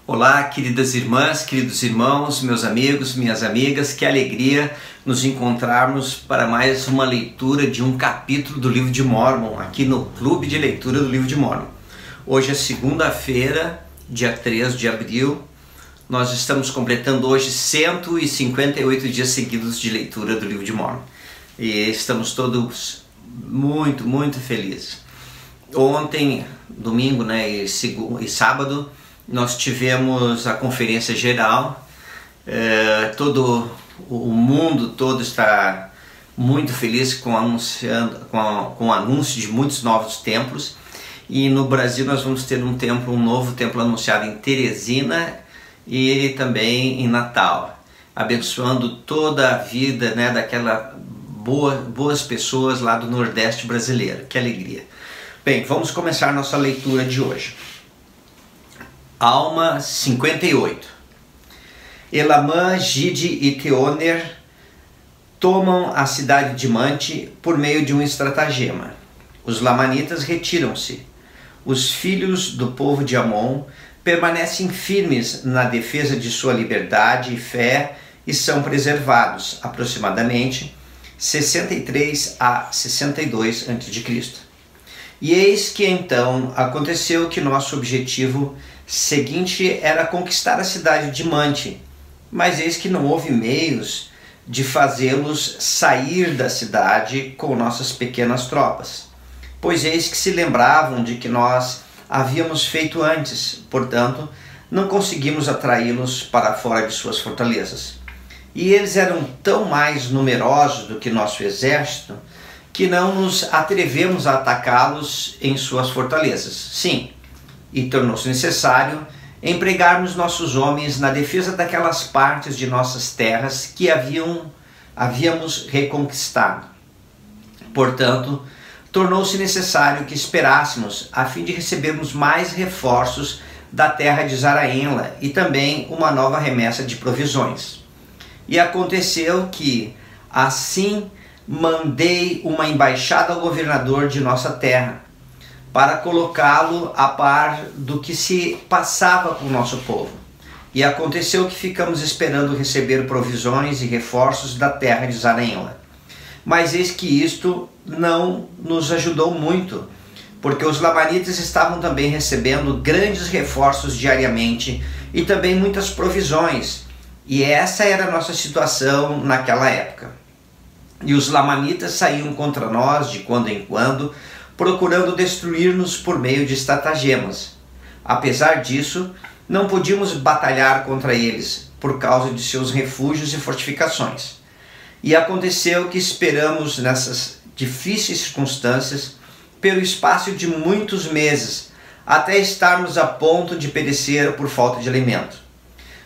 Olá, queridas irmãs, queridos irmãos, meus amigos, minhas amigas, que alegria nos encontrarmos para mais uma leitura de um capítulo do livro de Mórmon, aqui no Clube de Leitura do Livro de Mórmon. Hoje é segunda-feira, dia 3 de abril, nós estamos completando hoje 158 dias seguidos de leitura do livro de Mórmon e estamos todos muito felizes. Ontem, domingo, e sábado, nós tivemos a conferência geral. Todo o mundo todo está muito feliz com o anúncio de muitos novos templos, e no Brasil nós vamos ter um novo templo anunciado em Teresina e também em Natal, abençoando toda a vida daquelas boas pessoas lá do Nordeste brasileiro. Que alegria! Bem, vamos começar nossa leitura de hoje. Alma 58. Elamã, Gide e Teoner tomam a cidade de Mante por meio de um estratagema. Os lamanitas retiram-se. Os filhos do povo de Amon permanecem firmes na defesa de sua liberdade e fé e são preservados, aproximadamente 63 a 62 a.C. E eis que então aconteceu que nosso objetivo seguinte era conquistar a cidade de Mante, mas eis que não houve meios de fazê-los sair da cidade com nossas pequenas tropas, pois eis que se lembravam de que nós havíamos feito antes, portanto não conseguimos atraí-los para fora de suas fortalezas. E eles eram tão mais numerosos do que nosso exército que não nos atrevemos a atacá-los em suas fortalezas. Sim, e tornou-se necessário empregarmos nossos homens na defesa daquelas partes de nossas terras que havíamos reconquistado. Portanto, tornou-se necessário que esperássemos a fim de recebermos mais reforços da terra de Zaraenla e também uma nova remessa de provisões. E aconteceu que, assim, mandei uma embaixada ao governador de nossa terra, para colocá-lo a par do que se passava com o nosso povo. E aconteceu que ficamos esperando receber provisões e reforços da terra de Zaraenla. Mas eis que isto não nos ajudou muito, porque os lamanitas estavam também recebendo grandes reforços diariamente e também muitas provisões. E essa era a nossa situação naquela época. E os lamanitas saíam contra nós de quando em quando, procurando destruir-nos por meio de estratagemas. Apesar disso, não podíamos batalhar contra eles, por causa de seus refúgios e fortificações. E aconteceu que esperamos nessas difíceis circunstâncias pelo espaço de muitos meses, até estarmos a ponto de perecer por falta de alimento.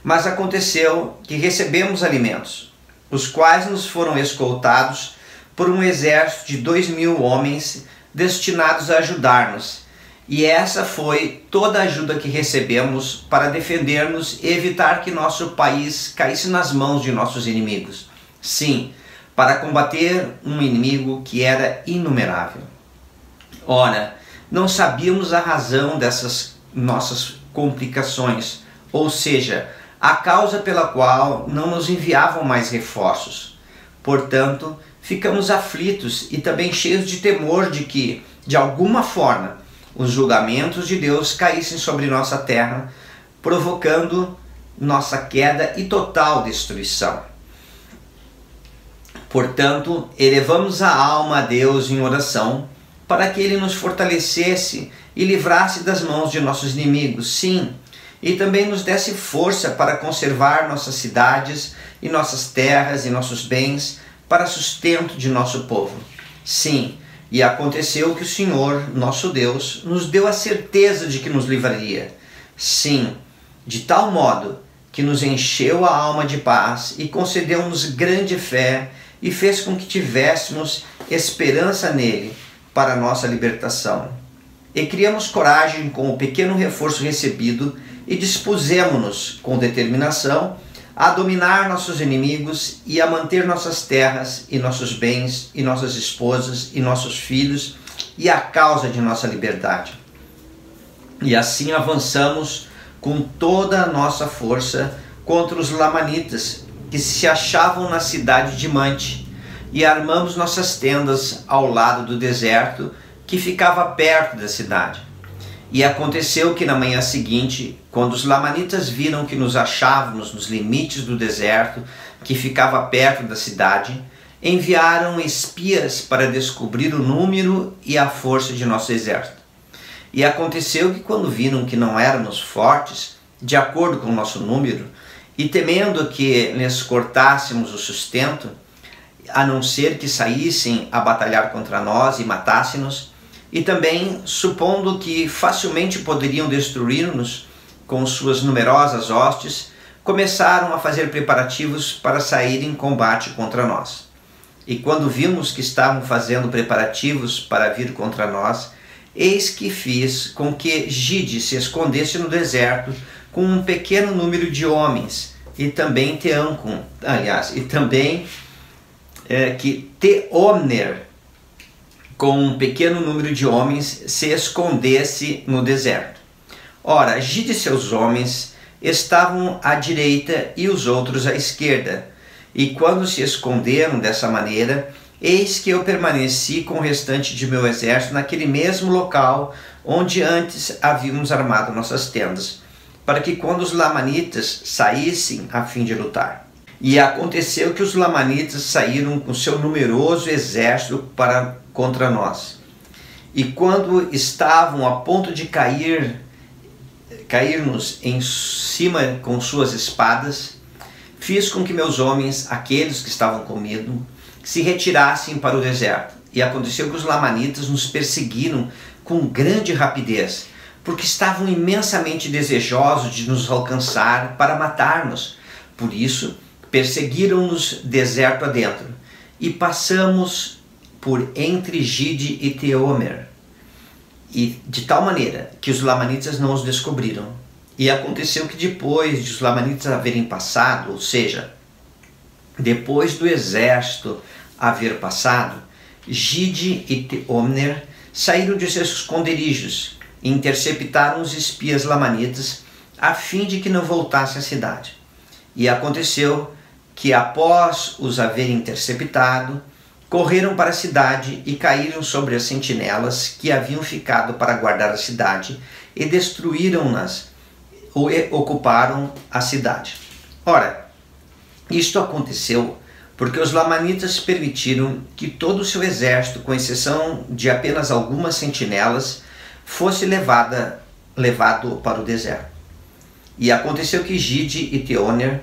Mas aconteceu que recebemos alimentos, os quais nos foram escoltados por um exército de 2.000 homens destinados a ajudar-nos, e essa foi toda a ajuda que recebemos para defender-nos e evitar que nosso país caísse nas mãos de nossos inimigos. Sim, para combater um inimigo que era inumerável. Ora, não sabíamos a razão dessas nossas complicações, ou seja, a causa pela qual não nos enviavam mais reforços. Portanto, ficamos aflitos e também cheios de temor de que, de alguma forma, os julgamentos de Deus caíssem sobre nossa terra, provocando nossa queda e total destruição. Portanto, elevamos a alma a Deus em oração, para que Ele nos fortalecesse e livrasse das mãos de nossos inimigos, sim, e também nos desse força para conservar nossas cidades e nossas terras e nossos bens, para sustento de nosso povo. Sim, e aconteceu que o Senhor, nosso Deus, nos deu a certeza de que nos livraria. Sim, de tal modo que nos encheu a alma de paz e concedeu-nos grande fé e fez com que tivéssemos esperança nele para a nossa libertação. E criamos coragem com o pequeno reforço recebido e dispusemo-nos com determinação a dominar nossos inimigos e a manter nossas terras e nossos bens e nossas esposas e nossos filhos e a causa de nossa liberdade. E assim avançamos com toda a nossa força contra os lamanitas que se achavam na cidade de Mante, e armamos nossas tendas ao lado do deserto que ficava perto da cidade. E aconteceu que na manhã seguinte, quando os lamanitas viram que nos achávamos nos limites do deserto que ficava perto da cidade, enviaram espias para descobrir o número e a força de nosso exército. E aconteceu que quando viram que não éramos fortes, de acordo com o nosso número, e temendo que lhes cortássemos o sustento, a não ser que saíssem a batalhar contra nós e matassem-nos, e também supondo que facilmente poderiam destruir-nos com suas numerosas hostes, começaram a fazer preparativos para sair em combate contra nós. E quando vimos que estavam fazendo preparativos para vir contra nós, eis que fiz com que Gide se escondesse no deserto com um pequeno número de homens, e também Teancum, que Teomner, com um pequeno número de homens, se escondesse no deserto. Ora, Gide e seus homens estavam à direita e os outros à esquerda, e quando se esconderam dessa maneira, eis que eu permaneci com o restante de meu exército naquele mesmo local onde antes havíamos armado nossas tendas, para que quando os lamanitas saíssem a fim de lutar. E aconteceu que os lamanitas saíram com seu numeroso exército contra nós. E quando estavam a ponto de cair-nos em cima com suas espadas, fiz com que meus homens, aqueles que estavam comigo, se retirassem para o deserto. E aconteceu que os lamanitas nos perseguiram com grande rapidez, porque estavam imensamente desejosos de nos alcançar para matar-nos. Por isso, perseguiram-nos deserto adentro, e passamos por entre Gide e Teomer, e de tal maneira que os lamanitas não os descobriram. E aconteceu que depois de os lamanitas haverem passado, ou seja, depois do exército haver passado, Gide e Teomner saíram de seus esconderijos e interceptaram os espias lamanitas a fim de que não voltassem à cidade. E aconteceu que após os haverem interceptado, correram para a cidade e caíram sobre as sentinelas que haviam ficado para guardar a cidade e destruíram-nas ou ocuparam a cidade. Ora, isto aconteceu porque os lamanitas permitiram que todo o seu exército, com exceção de apenas algumas sentinelas, fosse levado para o deserto. E aconteceu que Gide e Teoner,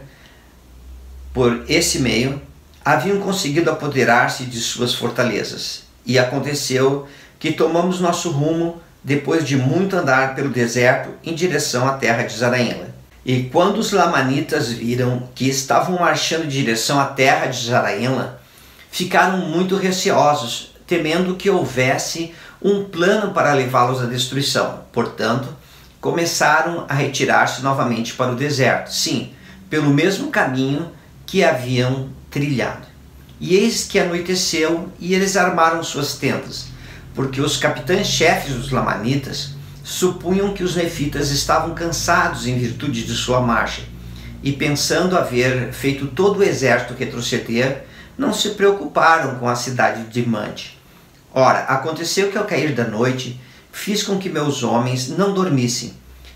por esse meio, haviam conseguido apoderar-se de suas fortalezas. E aconteceu que tomamos nosso rumo, depois de muito andar pelo deserto, em direção à terra de Zaraínla. E quando os lamanitas viram que estavam marchando em direção à terra de Zaraínla, ficaram muito receosos, temendo que houvesse um plano para levá-los à destruição. Portanto, começaram a retirar-se novamente para o deserto, sim, pelo mesmo caminho que haviam trilhado. E eis que anoiteceu e eles armaram suas tendas, porque os capitães-chefes dos lamanitas supunham que os nefitas estavam cansados em virtude de sua marcha, e pensando haver feito todo o exército retroceder, não se preocuparam com a cidade de Mante. Ora, aconteceu que ao cair da noite, fiz com que meus homens não dormissem,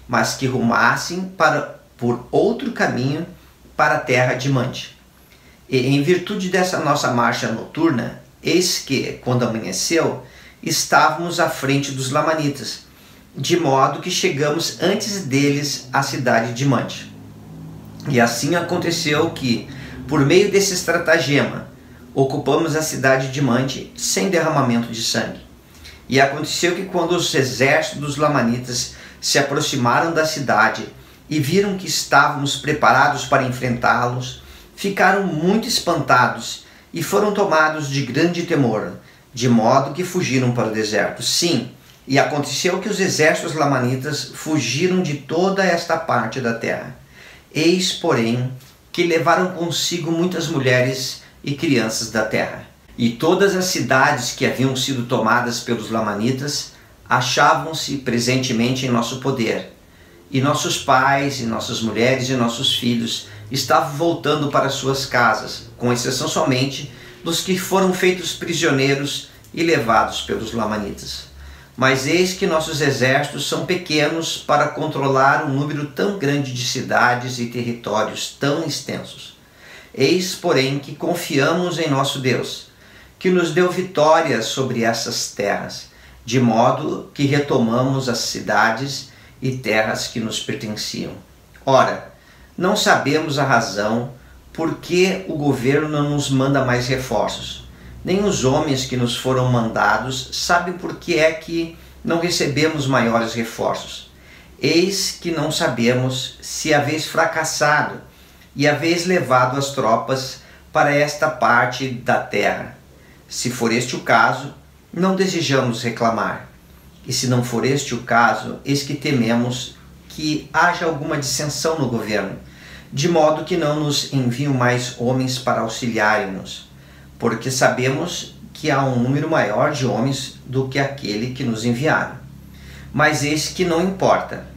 mas que rumassem por outro caminho para a terra de Mante. E em virtude dessa nossa marcha noturna, eis que, quando amanheceu, estávamos à frente dos lamanitas, de modo que chegamos antes deles à cidade de Mante. E assim aconteceu que, por meio desse estratagema, ocupamos a cidade de Mante sem derramamento de sangue. E aconteceu que quando os exércitos dos lamanitas se aproximaram da cidade e viram que estávamos preparados para enfrentá-los, ficaram muito espantados e foram tomados de grande temor, de modo que fugiram para o deserto. Sim, e aconteceu que os exércitos lamanitas fugiram de toda esta parte da terra. Eis, porém, que levaram consigo muitas mulheres e crianças da terra. E todas as cidades que haviam sido tomadas pelos lamanitas achavam-se presentemente em nosso poder. e nossos pais, e nossas mulheres, e nossos filhos estavam voltando para suas casas, com exceção somente dos que foram feitos prisioneiros e levados pelos lamanitas. Mas eis que nossos exércitos são pequenos para controlar um número tão grande de cidades e territórios tão extensos. Eis, porém, que confiamos em nosso Deus, que nos deu vitória sobre essas terras, de modo que retomamos as cidades e terras que nos pertenciam. Ora, não sabemos a razão por que o governo não nos manda mais reforços. Nem os homens que nos foram mandados sabem por que é que não recebemos maiores reforços. Eis que não sabemos se haveis fracassado e haveis levado as tropas para esta parte da terra. Se for este o caso, não desejamos reclamar. E se não for este o caso, eis que tememos que haja alguma dissensão no governo, de modo que não nos enviam mais homens para auxiliarem-nos, porque sabemos que há um número maior de homens do que aquele que nos enviaram. Mas eis que não importa.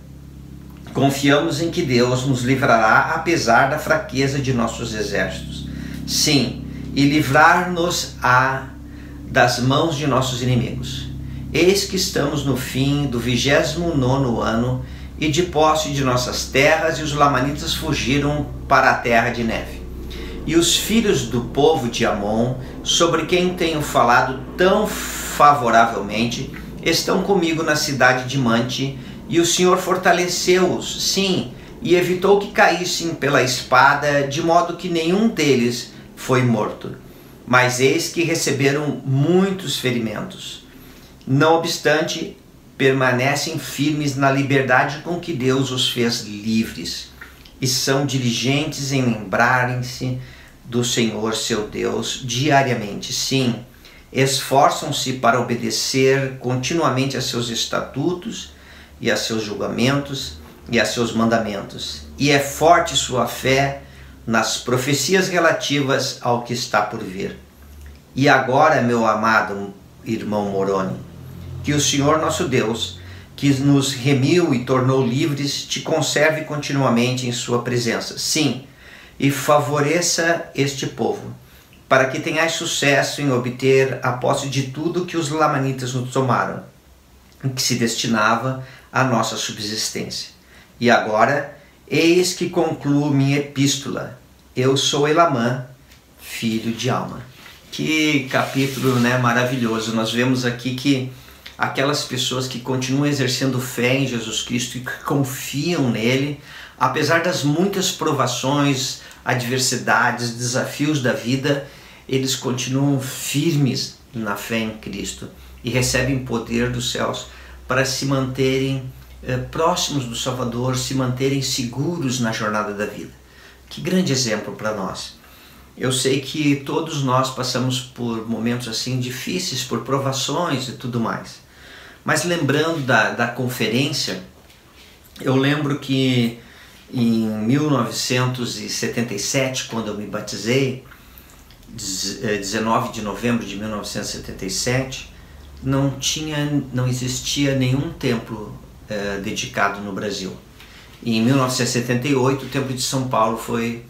Confiamos em que Deus nos livrará apesar da fraqueza de nossos exércitos. Sim, e livrar-nos-á das mãos de nossos inimigos. Eis que estamos no fim do 29º ano e de posse de nossas terras, e os lamanitas fugiram para a terra de neve. E os filhos do povo de Amon, sobre quem tenho falado tão favoravelmente, estão comigo na cidade de Mante, e o Senhor fortaleceu-os, sim, e evitou que caíssem pela espada, de modo que nenhum deles foi morto. Mas eis que receberam muitos ferimentos. Não obstante, permanecem firmes na liberdade com que Deus os fez livres, e são diligentes em lembrarem-se do Senhor seu Deus diariamente. Sim, esforçam-se para obedecer continuamente a seus estatutos e a seus julgamentos e a seus mandamentos. E é forte sua fé nas profecias relativas ao que está por vir. E agora, meu amado irmão Moroni, que o Senhor nosso Deus, que nos remiu e tornou livres, te conserve continuamente em sua presença. Sim, e favoreça este povo, para que tenhais sucesso em obter a posse de tudo que os lamanitas nos tomaram, que se destinava à nossa subsistência. E agora, eis que concluo minha epístola. Eu sou Elamã, filho de Alma. Que capítulo, né, maravilhoso. Nós vemos aqui que aquelas pessoas que continuam exercendo fé em Jesus Cristo e que confiam nele, apesar das muitas provações, adversidades, desafios da vida, eles continuam firmes na fé em Cristo e recebem poder dos céus para se manterem próximos do Salvador, se manterem seguros na jornada da vida. Que grande exemplo para nós. Eu sei que todos nós passamos por momentos assim difíceis, por provações e tudo mais. Mas lembrando da conferência, eu lembro que em 1977, quando eu me batizei, 19 de novembro de 1977, não existia nenhum templo dedicado no Brasil. E em 1978, o Templo de São Paulo foi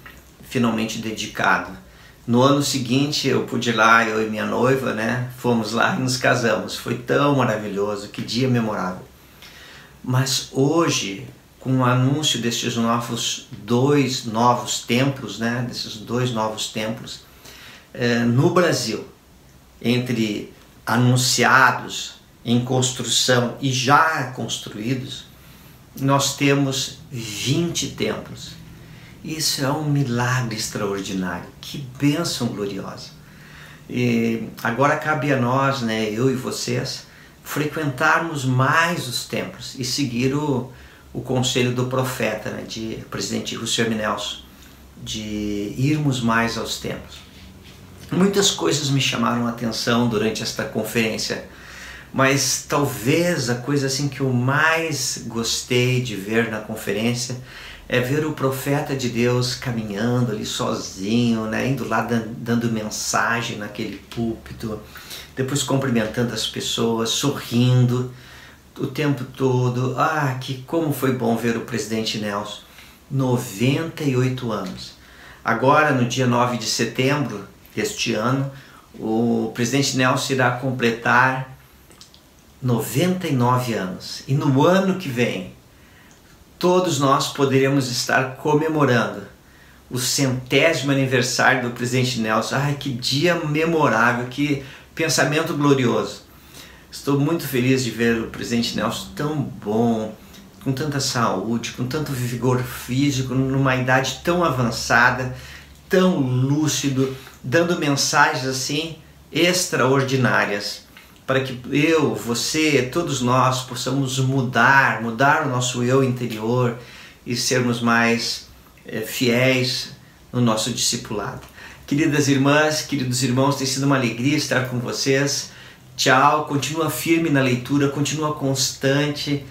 finalmente dedicado. No ano seguinte, eu pude ir lá, eu e minha noiva, né? Fomos lá e nos casamos. Foi tão maravilhoso, que dia memorável. Mas hoje, com o anúncio destes dois novos templos, né? Desses dois novos templos, no Brasil, entre anunciados, em construção e já construídos, nós temos 20 templos. Isso é um milagre extraordinário. Que bênção gloriosa. E agora cabe a nós, né, eu e vocês, frequentarmos mais os templos e seguir o conselho do profeta, né, de presidente Russell M. Nelson, de irmos mais aos templos. Muitas coisas me chamaram a atenção durante esta conferência, mas talvez a coisa assim que eu mais gostei de ver na conferência é ver o profeta de Deus caminhando ali sozinho, né, indo lá dando mensagem naquele púlpito, depois cumprimentando as pessoas, sorrindo, o tempo todo. Como foi bom ver o presidente Nelson. 98 anos. Agora, no dia 9 de setembro deste ano, o presidente Nelson irá completar 99 anos. E no ano que vem, todos nós poderemos estar comemorando o 100º aniversário do presidente Nelson. Que dia memorável, que pensamento glorioso. Estou muito feliz de ver o presidente Nelson tão bom, com tanta saúde, com tanto vigor físico, numa idade tão avançada, tão lúcido, dando mensagens assim extraordinárias, para que eu, você, todos nós possamos mudar o nosso eu interior e sermos mais fiéis no nosso discipulado. Queridas irmãs, queridos irmãos, tem sido uma alegria estar com vocês. Tchau, continua firme na leitura, continua constante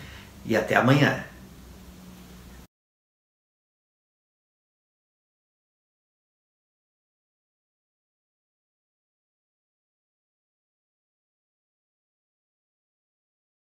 e até amanhã.